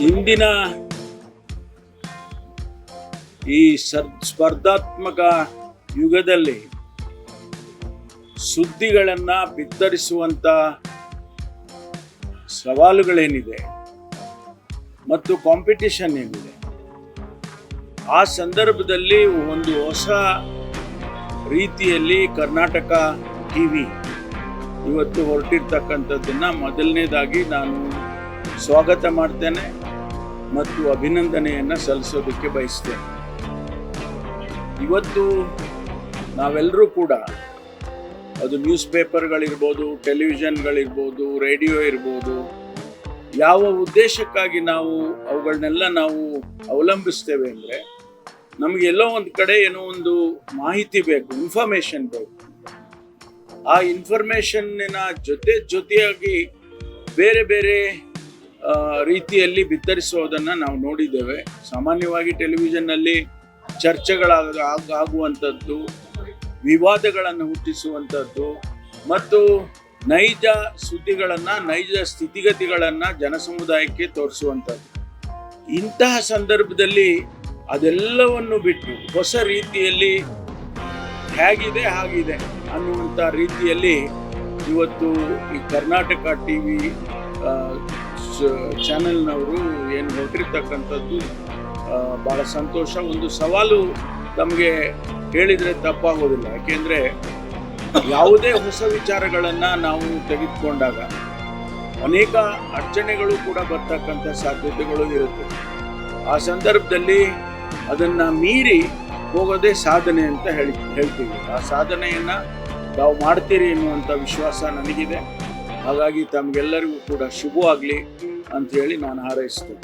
ಇಂದಿನ ಈ ಸ್ಪರ್ಧಾತ್ಮಕ ಯುಗದಲ್ಲಿ ಸುದ್ದಿಗಳನ್ನು ಬಿತ್ತರಿಸುವಂಥ ಸವಾಲುಗಳೇನಿದೆ ಮತ್ತು ಕಾಂಪಿಟಿಷನ್ ಏನಿದೆ, ಆ ಸಂದರ್ಭದಲ್ಲಿ ಒಂದು ಹೊಸ ರೀತಿಯಲ್ಲಿ ಕರ್ನಾಟಕ ಟಿವಿ ಇವತ್ತು ಹೊರಟಿರ್ತಕ್ಕಂಥದ್ದನ್ನು ಮೊದಲನೇದಾಗಿ ನಾನು ಸ್ವಾಗತ ಮಾಡ್ತೇನೆ ಮತ್ತು ಅಭಿನಂದನೆಯನ್ನು ಸಲ್ಲಿಸೋದಕ್ಕೆ ಬಯಸ್ತೇನೆ. ಇವತ್ತು ನಾವೆಲ್ಲರೂ ಕೂಡ, ಅದು ನ್ಯೂಸ್ ಪೇಪರ್ಗಳಿರ್ಬೋದು, ಟೆಲಿವಿಷನ್ಗಳಿರ್ಬೋದು, ರೇಡಿಯೋ ಇರ್ಬೋದು, ಯಾವ ಉದ್ದೇಶಕ್ಕಾಗಿ ನಾವು ಅವುಗಳನ್ನೆಲ್ಲ ನಾವು ಅವಲಂಬಿಸ್ತೇವೆ ಅಂದರೆ, ನಮಗೆಲ್ಲೋ ಒಂದು ಕಡೆ ಏನೋ ಒಂದು ಮಾಹಿತಿ ಬೇಕು, ಇನ್ಫಾರ್ಮೇಷನ್ ಬೇಕು. ಆ ಇನ್ಫಾರ್ಮೇಷನ್ನಿನ ಜೊತೆಯಾಗಿ ಬೇರೆ ಬೇರೆ ರೀತಿಯಲ್ಲಿ ಬಿತ್ತರಿಸೋದನ್ನು ನಾವು ನೋಡಿದ್ದೇವೆ. ಸಾಮಾನ್ಯವಾಗಿ ಟೆಲಿವಿಷನ್ನಲ್ಲಿ ಚರ್ಚೆಗಳಾಗುವಂಥದ್ದು, ವಿವಾದಗಳನ್ನು ಹುಟ್ಟಿಸುವಂಥದ್ದು ಮತ್ತು ನೈಜ ಸುದ್ದಿಗಳನ್ನು, ನೈಜ ಸ್ಥಿತಿಗತಿಗಳನ್ನು ಜನಸಮುದಾಯಕ್ಕೆ ತೋರಿಸುವಂಥದ್ದು. ಇಂತಹ ಸಂದರ್ಭದಲ್ಲಿ ಅದೆಲ್ಲವನ್ನು ಬಿಟ್ಟು ಹೊಸ ರೀತಿಯಲ್ಲಿ ಹೇಗಿದೆ ಹಾಗಿದೆ ಅನ್ನುವಂಥ ರೀತಿಯಲ್ಲಿ ಇವತ್ತು ಈ ಕರ್ನಾಟಕ ಟಿವಿ ಚಾನೆಲ್ನವರು ಏನು ಹೊರಟಿರ್ತಕ್ಕಂಥದ್ದು ಭಾಳ ಸಂತೋಷ. ಒಂದು ಸವಾಲು ತಮಗೆ ಹೇಳಿದರೆ ತಪ್ಪಾಗೋದಿಲ್ಲ. ಯಾಕೆಂದರೆ ಯಾವುದೇ ಹೊಸ ವಿಚಾರಗಳನ್ನು ನಾವು ತೆಗೆದುಕೊಂಡಾಗ ಅನೇಕ ಅಡಚಣೆಗಳು ಕೂಡ ಬರ್ತಕ್ಕಂಥ ಸಾಧ್ಯತೆಗಳು ಇರುತ್ತೆ. ಆ ಸಂದರ್ಭದಲ್ಲಿ ಅದನ್ನು ಮೀರಿ ಹೋಗೋದೇ ಸಾಧನೆ ಅಂತ ಹೇಳ್ತೀವಿ. ಆ ಸಾಧನೆಯನ್ನು ತಾವು ಮಾಡ್ತೀರಿ ಎನ್ನುವಂಥ ವಿಶ್ವಾಸ ನನಗಿದೆ. ಹಾಗಾಗಿ ತಮಗೆಲ್ಲರಿಗೂ ಕೂಡ ಶುಭವಾಗಲಿ ಅಂತ ಹೇಳಿ ನಾನು ಹಾರೈಸ್ತೇನೆ.